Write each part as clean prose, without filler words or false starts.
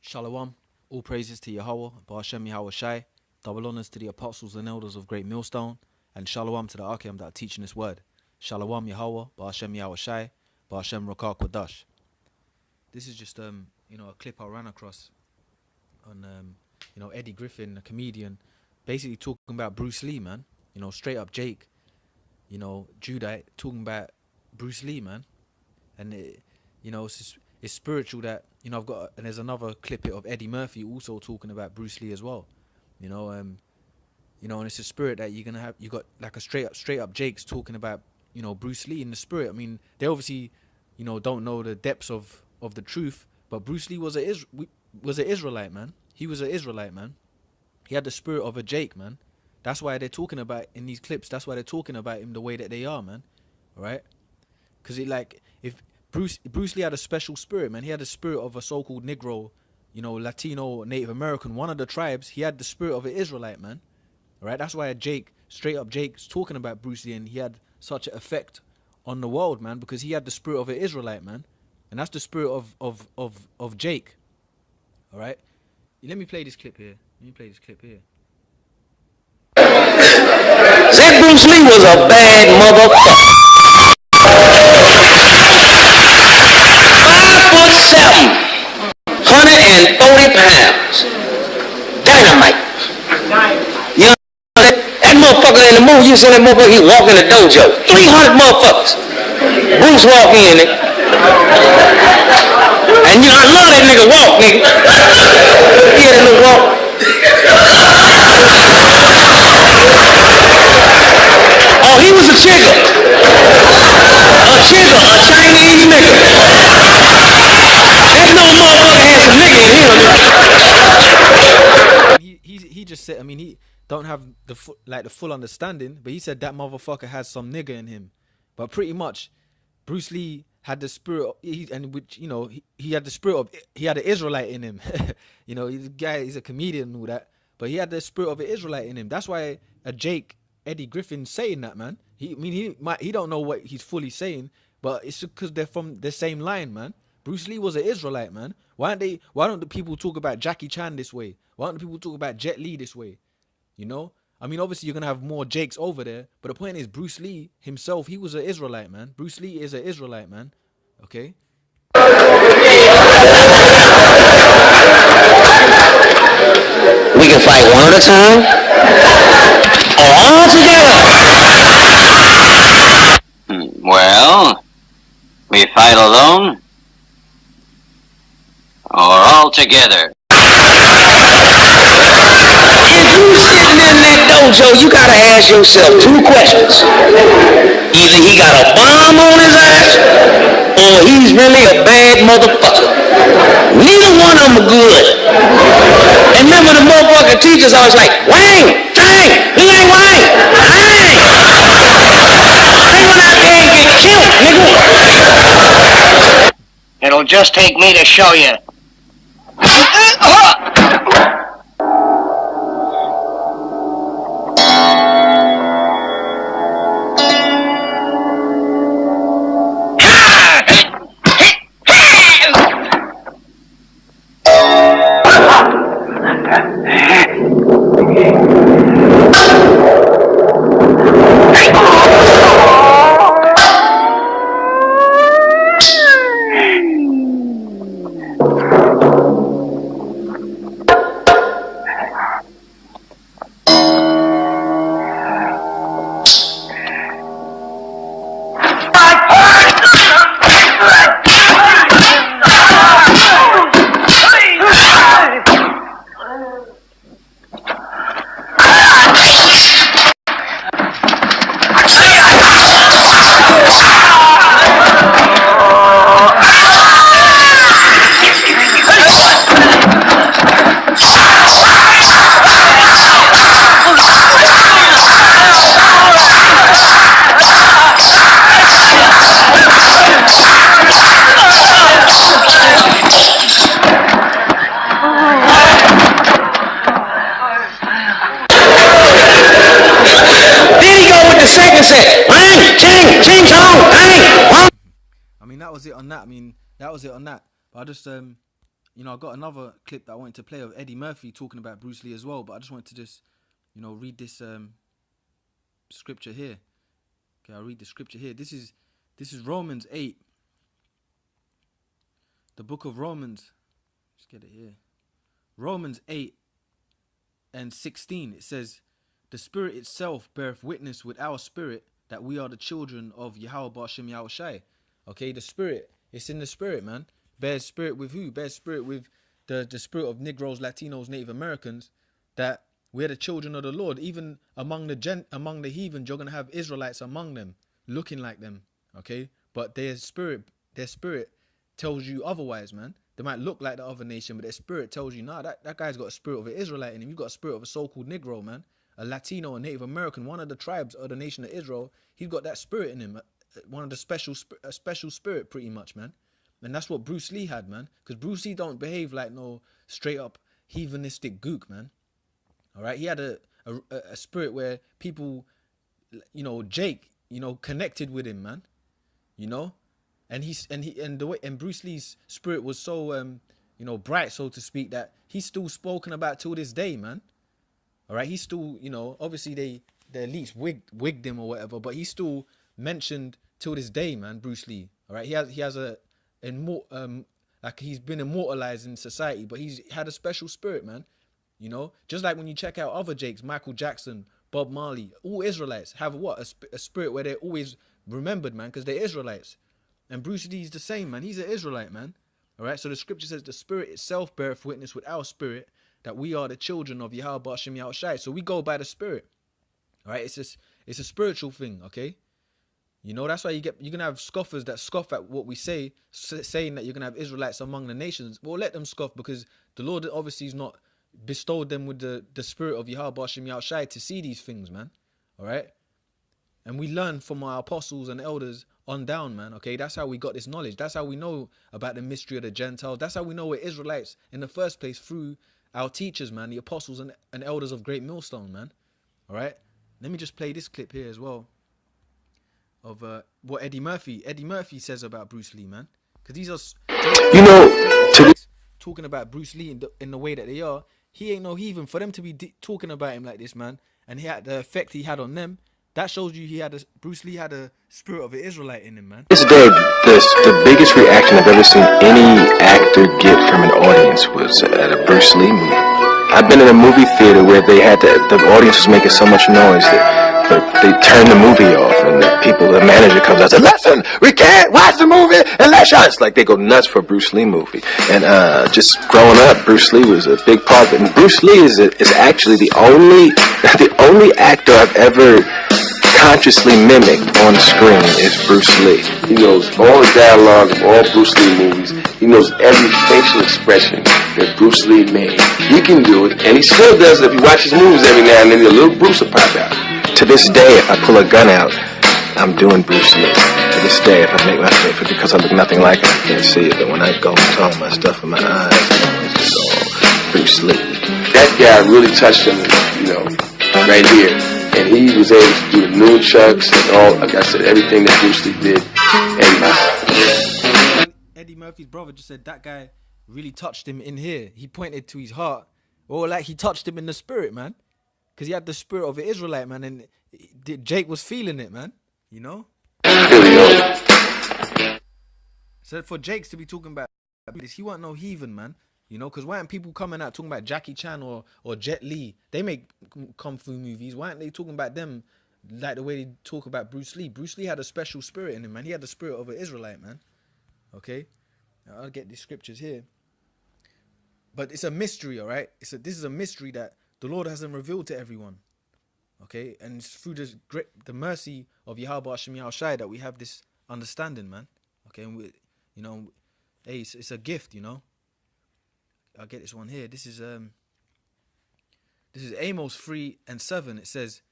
Shalom, all praises to Yahweh, Ba'ashem Yahweh Shai, double honors to the apostles and elders of GreatMillStone, and shalom to the Arkham that are teaching this word. Shalom Yahweh, Ba'ashem Yahweh Shai, Ba'ashem Rakar Kodash. This is just a clip I ran across on Eddie Griffin, a comedian, basically talking about Bruce Lee, man. Straight up Jake, Judite, talking about Bruce Lee, man. And it's spiritual that I've got, and there's another clip of Eddie Murphy also talking about Bruce Lee as well, and it's a spirit that you're gonna have. You got like a straight up Jake's talking about Bruce Lee in the spirit. I mean, they obviously don't know the depths of the truth, but Bruce Lee was an Israelite, man. He was an Israelite, man. He had the spirit of a Jake, man. That's why they're talking about in these clips. That's why they're talking about him the way that they are, man. All right, because if Bruce Lee had a special spirit, man. He had the spirit of a so-called Negro, Latino, Native American, one of the tribes. He had the spirit of an Israelite, man. All right, that's why straight up Jake's talking about Bruce Lee, and he had such an effect on the world, man, because he had the spirit of an Israelite, man, and that's the spirit of Jake. All right, let me play this clip here. That Bruce Lee was a bad motherfucker. 5'7", 140 pounds. Dynamite. You know that motherfucker in the movie, you see that motherfucker, he walk in the dojo. 300 motherfuckers. Bruce walk in it. And I love that nigga walk, nigga. Yeah, that nigga walk. Oh, he was a chigger. A Chinese nigga. That no motherfucker had some nigga in him. He just said, he don't have the full understanding, but he said that motherfucker has some nigga in him. But pretty much, Bruce Lee had the spirit, he had the spirit of, he had an Israelite in him. He's a comedian and all that, but he had the spirit of an Israelite in him. That's why Eddie Griffin saying that, man. He don't know what he's fully saying, but it's because they're from the same line, man. Bruce Lee was an Israelite, man. Why don't the people talk about Jackie Chan this way? Why don't the people talk about Jet Li this way? Obviously you're gonna have more Jakes over there, but the point is Bruce Lee himself, he was an Israelite, man. Bruce Lee is an Israelite, man. Okay? We can fight one at a time or all together. Well, we fight alone or all together. If you sitting in that dojo, you gotta ask yourself two questions. Either he got a bomb on his ass, or he's really a bad motherfucker. Neither one of them are good. And remember the motherfucking teachers always like, Wang, dang, he ain't Wang, dang. They went out there and get killed, nigga. It'll just take me to show you. That was it on that. But I just I got another clip that I wanted to play of Eddie Murphy talking about Bruce Lee as well, but I just wanted to just, read this scripture here. Okay, I'll read the scripture here. This is Romans 8. The book of Romans. Let's get it here. Romans 8 and 16. It says, the Spirit itself beareth witness with our spirit that we are the children of Yahweh Ba'ashem Yahushai. Okay, the Spirit. It's in the Spirit, man. Bears spirit with who? Bears spirit with the spirit of Negroes, Latinos, Native Americans, that we're the children of the Lord. Even among the heathens, you're gonna have Israelites among them, looking like them. Okay, but their spirit tells you otherwise, man. They might look like the other nation, but their spirit tells you, nah, that guy's got a spirit of an Israelite in him. You've got a spirit of a so-called Negro, man, a Latino, a Native American, one of the tribes of the nation of Israel. He's got that spirit in him, one of the special spirit, pretty much, man. And that's what Bruce Lee had, man. Because Bruce Lee don't behave like no straight up heathenistic gook, man. All right, he had a spirit where people, Jake, connected with him, man. And Bruce Lee's spirit was so bright, so to speak, that he's still spoken about till this day, man. All right, he's still, obviously the elites wigged him or whatever, but he's still mentioned till this day, man. Bruce Lee. All right, he has like he's been immortalized in society, but he's had a special spirit, man. Just like when you check out other Jakes, Michael Jackson, Bob Marley, all Israelites have what? A spirit where they're always remembered, man, because they're Israelites. And Bruce Lee's the same, man. He's an Israelite, man. All right, so the scripture says the Spirit itself beareth witness with our spirit that we are the children of Yahweh Ba'ashem Yahushai. So we go by the Spirit. All right, it's a spiritual thing, okay? That's why you're gonna have scoffers that scoff at what we say, saying that you're gonna have Israelites among the nations. Well, let them scoff, because the Lord obviously has not bestowed them with the spirit of Yahweh Ba'ashem Yahushai to see these things, man. All right, and we learn from our apostles and elders on down, man. Okay, that's how we got this knowledge. That's how we know about the mystery of the Gentiles. That's how we know we're Israelites in the first place, through our teachers, man, the apostles and elders of Great Millstone, man. All right, let me just play this clip here as well of what Eddie Murphy says about Bruce Lee, man, because these are talking about Bruce Lee in the way that they are. He ain't no heathen for them to be talking about him like this, man, and he had the effect he had on them. That shows you Bruce Lee had a spirit of an Israelite in him, man. This day, the biggest reaction I've ever seen any actor get from an audience was at a Bruce Lee movie. I've been in a movie theater where they had the audience was making so much noise that they turned the movie off, and the manager comes out and says, "Listen, we can't watch the movie unless y'all." It's like they go nuts for a Bruce Lee movie. And just growing up, Bruce Lee was a big part of it. And Bruce Lee is actually the only actor I've ever consciously mimicked on screen is Bruce Lee. He knows all the dialogue of all Bruce Lee movies. He knows every facial expression that Bruce Lee made. He can do it, and he still does it. If you watch his movies every now and then, a little Bruce will pop out. To this day, if I pull a gun out, I'm doing Bruce Lee. To this day, if I make my face, because I look nothing like him, I can't see it. But when I go and tone my stuff in my eyes, it's all Bruce Lee. That guy really touched him, right here. And he was able to do the nunchucks and all, like I said, everything that Bruce Lee did. And Eddie Murphy's brother just said that guy really touched him in here. He pointed to his heart, or like he touched him in the spirit, man, because he had the spirit of an Israelite, man, and Jake was feeling it, man. So for Jakes to be talking about this, he wasn't no heathen, man. Because why aren't people coming out talking about Jackie Chan or Jet Li? They make kung fu movies. Why aren't they talking about them like the way they talk about Bruce Lee? Bruce Lee had a special spirit in him, man. He had the spirit of an Israelite, man. Okay? Now, I'll get these scriptures here. But it's a mystery, all right? This is a mystery that the Lord hasn't revealed to everyone. Okay? And it's through the mercy of Yahweh Hashem Yahushai that we have this understanding, man. Okay? And we, hey, it's a gift, I'll get this one here. This is Amos 3:7. It says,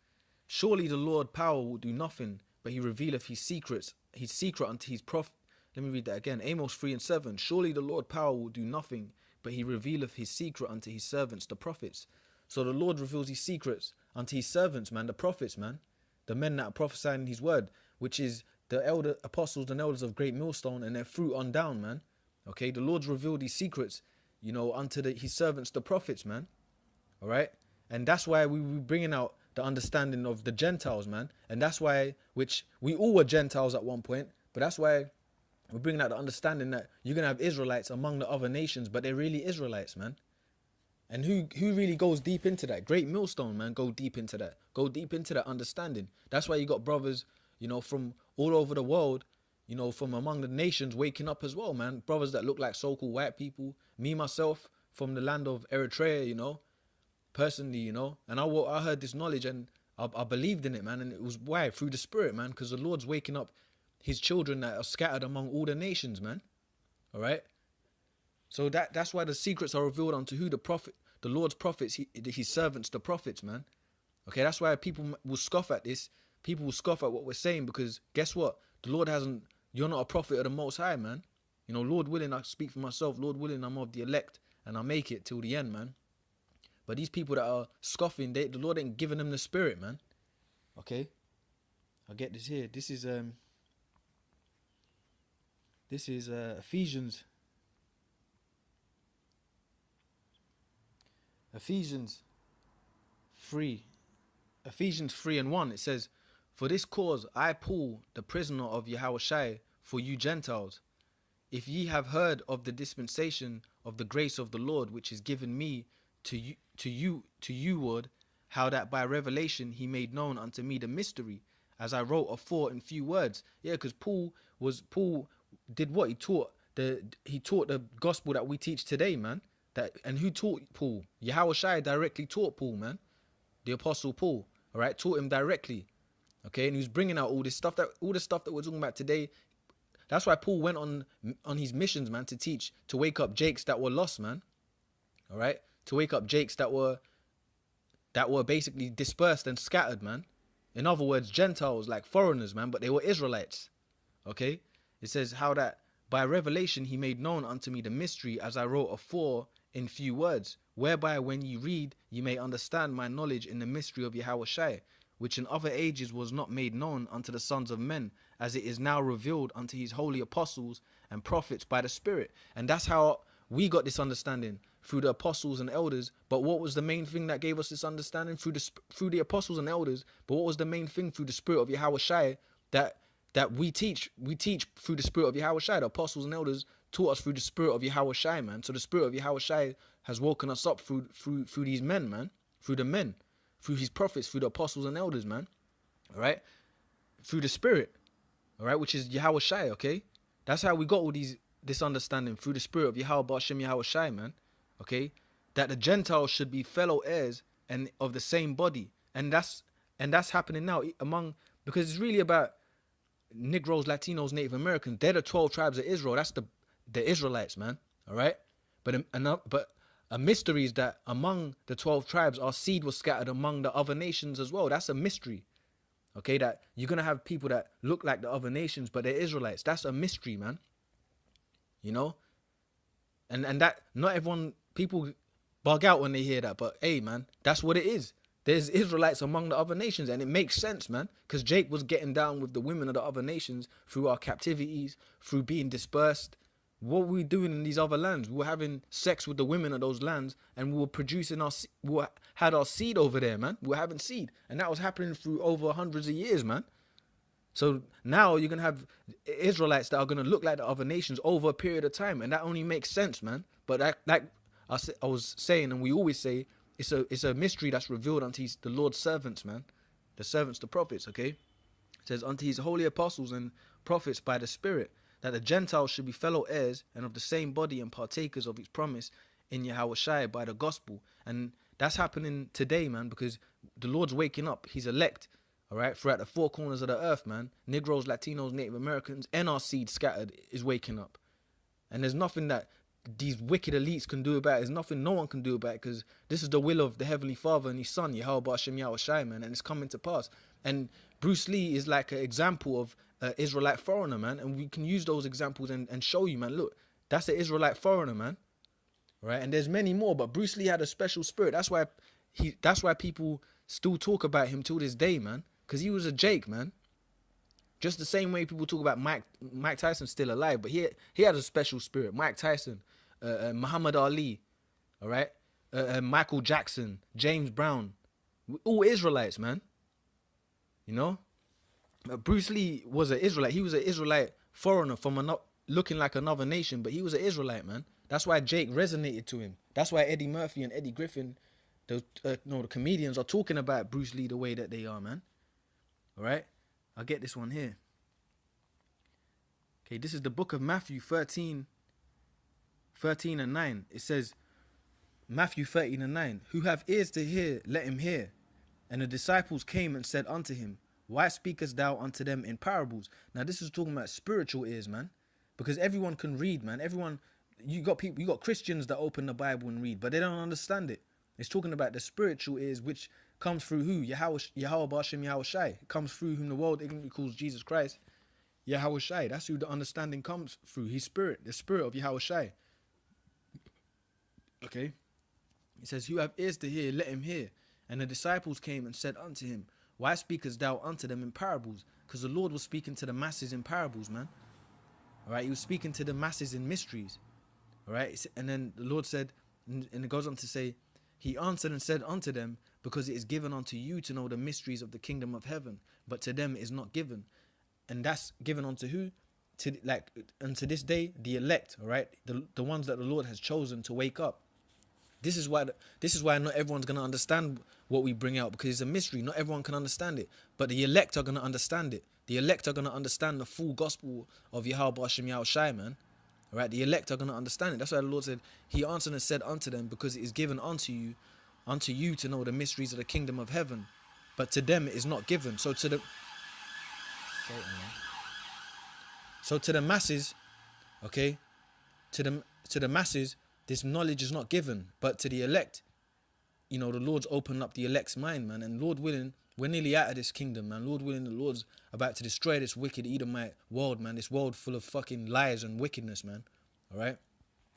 "Surely the Lord power will do nothing, but he revealeth his secret unto his prophet." Let me read that again. Amos 3:7. "Surely the Lord power will do nothing, but he revealeth his secret unto his servants, the prophets." So the Lord reveals his secrets unto his servants, man, the prophets, man, the men that are prophesying in his word, which is the elder apostles and elders of Great Millstone and their fruit on down, man. Okay, the Lord's revealed these secrets, you know, unto his servants, the prophets, man. All right. And that's why we were bringing out the understanding of the Gentiles, man. And that's why, which we all were Gentiles at one point, but that's why we're bringing out the understanding that you're going to have Israelites among the other nations, but they're really Israelites, man. And who really goes deep into that? GreatMillStone, man, go deep into that. Go deep into that understanding. That's why you got brothers, you know, from all over the world, you know, from among the nations waking up as well, man. Brothers that look like so-called white people. Me, myself, from the land of Eritrea, you know, personally, you know. And I heard this knowledge and I believed in it, man. And it was why? Through the Spirit, man. Because the Lord's waking up his children that are scattered among all the nations, man. All right? So that's why the secrets are revealed unto who? The Lord's prophets, his servants, the prophets, man. Okay, that's why people will scoff at this. People will scoff at what we're saying because guess what? The Lord you're not a prophet of the Most High, man. You know, Lord willing, I speak for myself. Lord willing, I'm of the elect and I make it till the end, man. But these people that are scoffing, the Lord ain't giving them the Spirit, man. Okay, I'll get this here. This is Ephesians 3:1, it says, "For this cause I, Paul, the prisoner of Yahushua, for you Gentiles, if ye have heard of the dispensation of the grace of the Lord, which is given me to you, Lord, how that by revelation he made known unto me the mystery, as I wrote afore in few words." Yeah, because Paul did what? He taught the gospel that we teach today, man. And who taught Paul? Yahushua directly taught Paul, man. The apostle Paul, all right, taught him directly. Okay, and he was bringing out all the stuff that we're talking about today. That's why Paul went on his missions, man, to teach, to wake up Jakes that were lost, man. All right, to wake up Jakes that were basically dispersed and scattered, man. In other words, Gentiles, like foreigners, man, but they were Israelites. Okay, it says how that by revelation he made known unto me the mystery, as I wrote afore in few words, whereby when ye read, ye may understand my knowledge in the mystery of Yahushua, which in other ages was not made known unto the sons of men, as it is now revealed unto his holy apostles and prophets by the Spirit. And that's how we got this understanding, through the apostles and elders. But what was the main thing that gave us this understanding? Through the apostles and elders. But what was the main thing? Through the Spirit of Yahushua that we teach through the Spirit of Yahushua. The apostles and elders taught us through the Spirit of Yahushua, man. So the Spirit of Yahushua has woken us up through these men, man. Through the men, through his prophets, through the apostles and elders, man. All right, through the Spirit, all right, which is Yahushua. Okay, that's how we got all this understanding, through the Spirit of Yahushua, man. Okay, that the Gentiles should be fellow heirs and of the same body, and that's happening now because it's really about Negroes, Latinos, Native Americans. They're the 12 tribes of Israel. That's the Israelites, man. All right, but a mystery is that among the 12 tribes, our seed was scattered among the other nations as well. That's a mystery. Okay, that you're gonna have people that look like the other nations, but they're Israelites. That's a mystery, man. You know, and that not everyone, people bug out when they hear that, but hey, man, that's what it is. There's Israelites among the other nations, and it makes sense, man, because Jake was getting down with the women of the other nations through our captivities, through being dispersed. What were we doing in these other lands? We were having sex with the women of those lands, and we were producing had our seed over there, man. We were having seed, and that was happening through over hundreds of years, man. So now you're going to have Israelites that are going to look like the other nations over a period of time, and that only makes sense, man. But like I was saying, and we always say, it's a mystery that's revealed unto the Lord's servants, man. The servants, the prophets, okay? It says, unto his holy apostles and prophets by the Spirit, that the Gentiles should be fellow heirs and of the same body and partakers of his promise in Yahushua by the gospel. And that's happening today, man, because the Lord's waking up his elect, all right, throughout the four corners of the earth, man. Negroes, Latinos, Native Americans, and our seed scattered is waking up. And there's nothing that these wicked elites can do about it. There's nothing no one can do about it, because this is the will of the Heavenly Father and his Son, Yahweh Hashem Yahushua, man, and it's coming to pass. And Bruce Lee is like an example of an Israelite foreigner, man, and we can use those examples and show you, man, look, that's an Israelite foreigner, man, right? And there's many more, but Bruce Lee had a special spirit. That's why people still talk about him till this day, man, because he was a Jake, man. Just the same way people talk about Mike Tyson's still alive, but he had a special spirit. Mike Tyson, Muhammad Ali, all right, Michael Jackson, James Brown, all Israelites, man. You know, Bruce Lee was an Israelite. He was an Israelite foreigner from looking like another nation, but he was an Israelite, man. That's why Jake resonated to him. That's why Eddie Murphy and Eddie Griffin, the comedians, are talking about Bruce Lee the way that they are, man. All right, I'll get this one here. Okay, this is the book of Matthew 13 and 9. It says, Matthew 13 and 9, who have ears to hear, let him hear. And the disciples came and said unto him, why speakest thou unto them in parables? Now this is talking about spiritual ears, man. Because everyone can read, man. You got Christians that open the Bible and read, but they don't understand it. It's talking about the spiritual ears, which comes through who? Yahweh B'Hashem Yahweh Shai. It comes through whom the world ignorantly calls Jesus Christ. Yahweh Shai. That's who the understanding comes through. His spirit, the spirit of Yahweh Shai. Okay? It says, who have ears to hear, let him hear. And the disciples came and said unto him, why speakest thou unto them in parables? Because the Lord was speaking to the masses in parables, man. All right? He was speaking to the masses in mysteries. All right? And then the Lord said, and it goes on to say, he answered and said unto them, because it is given unto you to know the mysteries of the kingdom of heaven, but to them it is not given. And that's given unto who? And to this day, the elect, all right? The ones that the Lord has chosen to wake up. This is why not everyone's going to understand what we bring out, because it's a mystery. Not everyone can understand it, but the elect are going to understand it. The elect are going to understand the full gospel of Yahweh B'Hashem Yahweh Shai, man. All right, the elect are going to understand it. That's why the Lord said, he answered and said unto them, because it is given unto you to know the mysteries of the kingdom of heaven, but to them it is not given. So to the masses, okay, to the masses, this knowledge is not given, but to the elect, the Lord's opened up the elect's mind, man. And Lord willing, we're nearly out of this kingdom, man. Lord willing, the Lord's about to destroy this wicked Edomite world, man. This world full of fucking lies and wickedness, man. All right?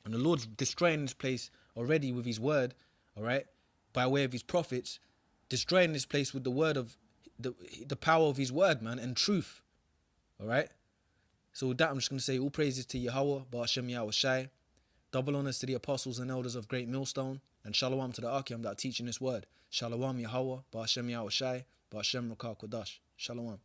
And the Lord's destroying this place already with his word, all right? By way of his prophets, destroying this place with the word of, the power of his word, man, and truth. All right? So with that, I'm just going to say all praises to Yahweh, B'Hashem Yahweh Shai. Double honors to the apostles and elders of Great Millstone, and shalom to the Archeum that are teaching this word. Shalom Yahweh, B'Hashem Yahweh Shai, B'Hashem Rakah Kodash. Shalom.